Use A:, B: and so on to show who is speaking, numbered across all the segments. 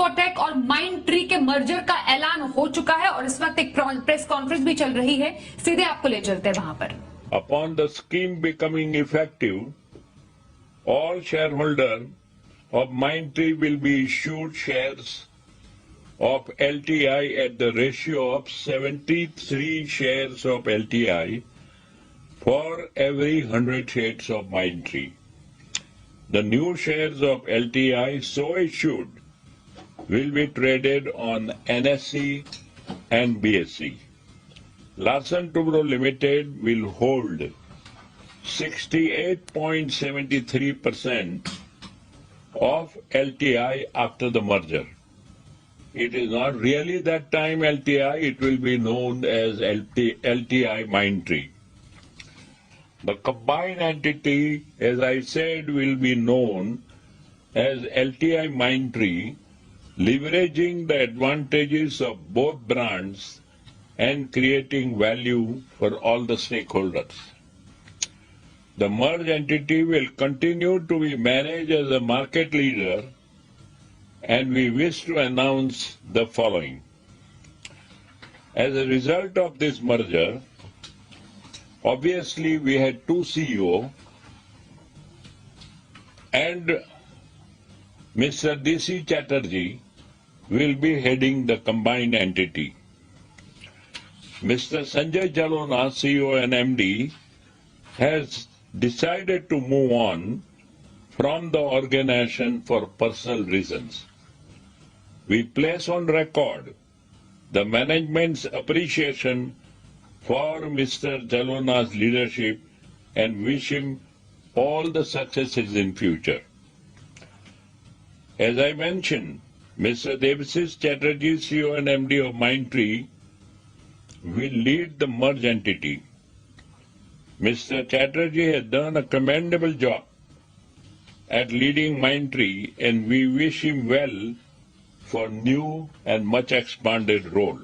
A: Infotech और Mindtree के merger का ऐलान हो चुका है और इस वक्त एक प्रेस कॉन्फ्रेंस भी चल रही है, सीधे आपको ले चलते हैं वहां पर।
B: Upon the scheme becoming effective, all shareholders of Mindtree will be issued shares of LTI at the ratio of 73 shares of LTI for every 100 shares of Mindtree. The new shares of LTI so issued will be traded on NSE and BSE. Larsen Toubro Limited will hold 68.73% of LTI after the merger. It is not really that time LTI, it will be known as LTI Mindtree. The combined entity, as I said, will be known as LTI Mindtree, leveraging the advantages of both brands and creating value for all the stakeholders. The merged entity will continue to be managed as a market leader, and we wish to announce the following. As a result of this merger, obviously we had two CEOs, and Mr. D.C. Chatterjee will be heading the combined entity. Mr. Sanjay Jalona, CEO and MD, has decided to move on from the organization for personal reasons. We place on record the management's appreciation for Mr. Jalona's leadership and wish him all the successes in future. As I mentioned, Mr. Devashish Chatterjee, CEO and MD of Mindtree, will lead the merged entity. Mr. Chatterjee has done a commendable job at leading Mindtree, and we wish him well for new and much expanded role.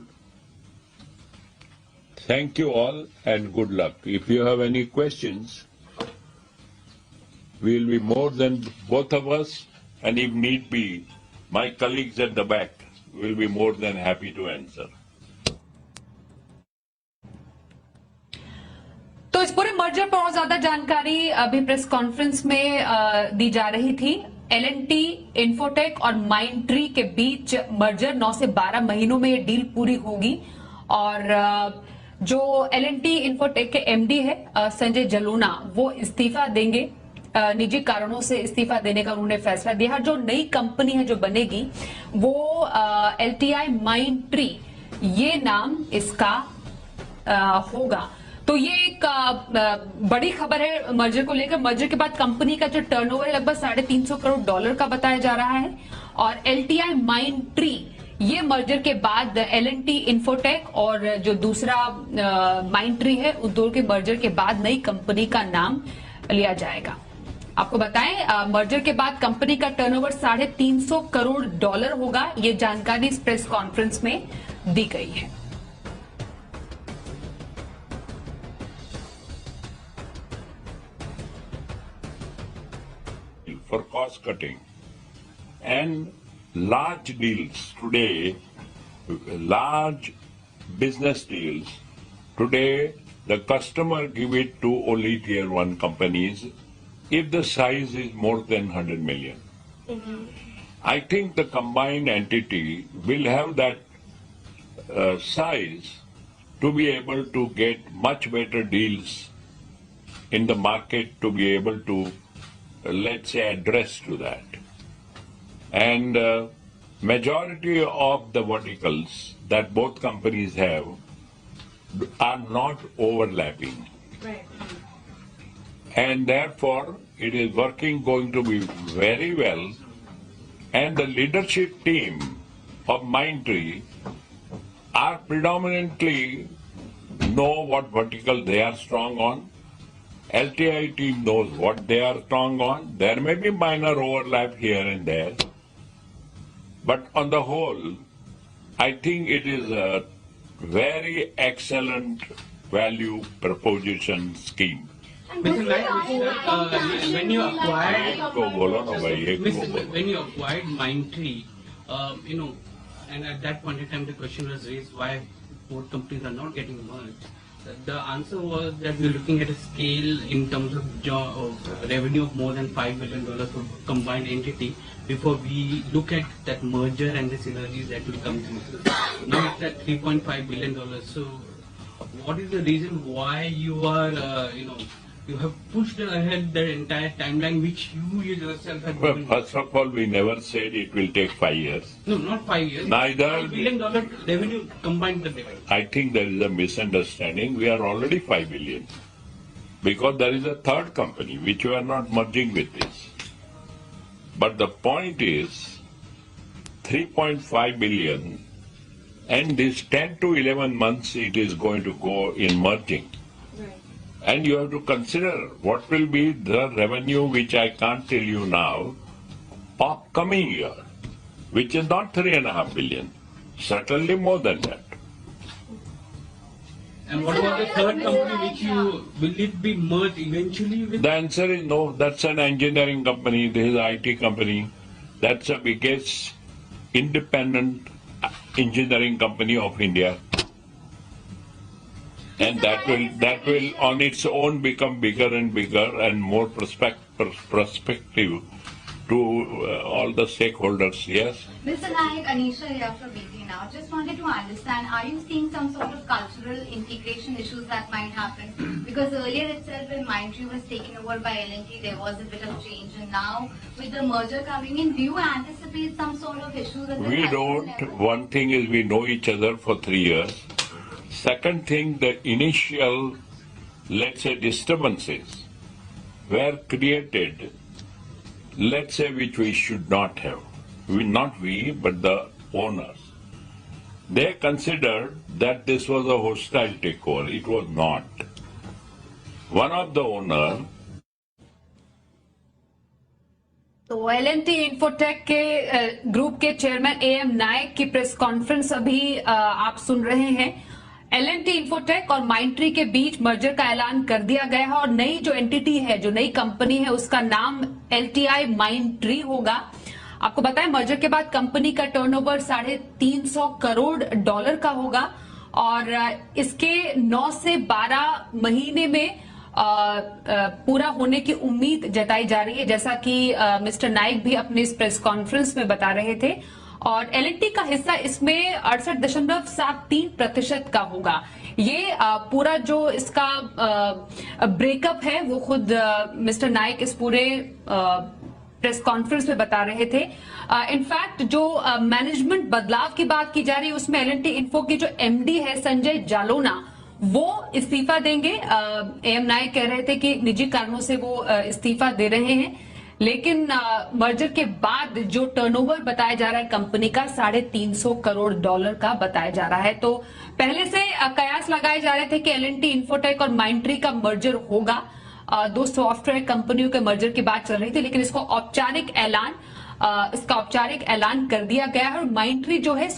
B: Thank you all and good luck. If you have any questions, we will be more than both of us, and if need be, my colleagues at the back will be more than happy to answer.
A: तो इस पूरे merger पर और ज्यादा जानकारी अभी press conference में दी जा रही थी। L&T इन्फोटेक और माइंडट्री के बीच मर्जर 9 से 12 महीनों में ये डील पूरी होगी और जो L&T इन्फोटेक के एमडी है संजय जलोना, वो इस्तीफा देंगे। निजी कारणों से इस्तीफा देने का उन्होंने फैसला दिया। जो नई कंपनी है जो बनेगी वो LTI माइंडट्री, ये नाम इसका होगा। तो ये एक बड़ी खबर है मर्जर को लेकर। मर्जर के बाद कंपनी का जो टर्नओवर है लगभग $350 करोड़ का बताया जा रहा है और LTI माइंडट्री, ये मर्जर के बाद L&T इन्फोटेक और जो दूसरा माइंडट्री है, उस दो के मर्जर के बाद नई कंपनी का नाम लिया जाएगा। आपको बताएं, मर्जर के बाद कंपनी का टर्नओवर $350 करोड़ होगा। ये जानकारी इस प्रेस कॉन्फ्रेंस में दी गई है।
B: For cost cutting and large deals today, large business deals today, the customer give it to only tier 1 companies if the size is more than 100 million. I think the combined entity will have that size to be able to get much better deals in the market, to be able to let's say address to that. And majority of the verticals that both companies have are not overlapping. Right. And therefore it is going to be very well, and the leadership team of Mindtree are predominantly know what vertical they are strong on. LTI team knows what they are strong on. There may be minor overlap here and there, but on the whole, I think it is a very excellent value proposition scheme.
C: When you acquired Mindtree, and at that point in time the question was raised why both companies are not getting merged. The answer was that we're looking at a scale in terms of revenue of more than $5 billion for combined entity before we look at that merger and the synergies that will come through. Now it's at $3.5 billion. So what is the reason why you are, you have pushed ahead the entire timeline which you yourself have
B: Well,
C: given?
B: first of all, we never said it will take 5 years.
C: No, not 5 years.
B: Neither-
C: $5 billion revenue combined the revenue.
B: I think there is a misunderstanding. We are already 5 billion. Because there is a third company which we are not merging with this. But the point is 3.5 billion and this 10 to 11 months it is going to go in merging. And you have to consider what will be the revenue, which I can't tell you now, coming year, which is not 3.5 billion, certainly more than that.
C: And what about the third company which will it be merged eventually with?
B: The answer is no, that's an engineering company, this is an IT company, that's the biggest independent engineering company of India. And that will on its own become bigger and more prospective to all the stakeholders. Yes.
D: Mr. Naik, Anisha here from BT now. Just wanted to understand, are you seeing some sort of cultural integration issues that might happen? Because earlier itself when Mindtree was taken over by L&T, there was a bit of change. And now with the merger coming in, do you anticipate some sort of issues?
B: We don't. One thing is we know each other for 3 years. Second thing, the initial, let's say, disturbances were created, let's say, which we should not have. Not we, but the owners. They considered that this was a hostile takeover. It was not. One of the owners.
A: तो L&T Infotech के group के chairman AM नायक की press conference अभी आप सुन रहे हैं। L&T Infotech और Mindtree के बीच मर्जर का ऐलान कर दिया गया है और नई जो एंटिटी है, जो नई कंपनी है, उसका नाम LTI Mindtree होगा। आपको बताएं, मर्जर के बाद कंपनी का टर्नओवर $350 करोड़ का होगा और इसके 9 से 12 महीने में पूरा होने की उम्मीद जताई जा रही है, जैसा कि मिस्टर नाइक भी अपने इस प्रेस कॉन्फ्रेंस में बता रहे थे। और L&T का हिस्सा इसमें 68.73% का होगा। ये पूरा जो इसका ब्रेकअप है वो खुद मिस्टर नाइक इस पूरे प्रेस कॉन्फ्रेंस में बता रहे थे। इनफैक्ट जो मैनेजमेंट बदलाव की बात की जा रही है उसमें L&T इन्फो के जो MD है संजय जालोना, वो इस्तीफा देंगे। AM नायक कह रहे थे कि निजी कारणों से वो इस्तीफा दे रहे हैं, लेकिन मर्जर के बाद जो टर्नओवर बताया जा रहा है कंपनी का $350 करोड़ का बताया जा रहा है। तो पहले से कयास लगाए जा रहे थे कि L&T Infotech और Mindtree का मर्जर होगा। दो सॉफ्टवेयर कंपनियों के मर्जर की बात चल रही थी, लेकिन इसका औपचारिक ऐलान कर दिया गया है और Mindtree जो है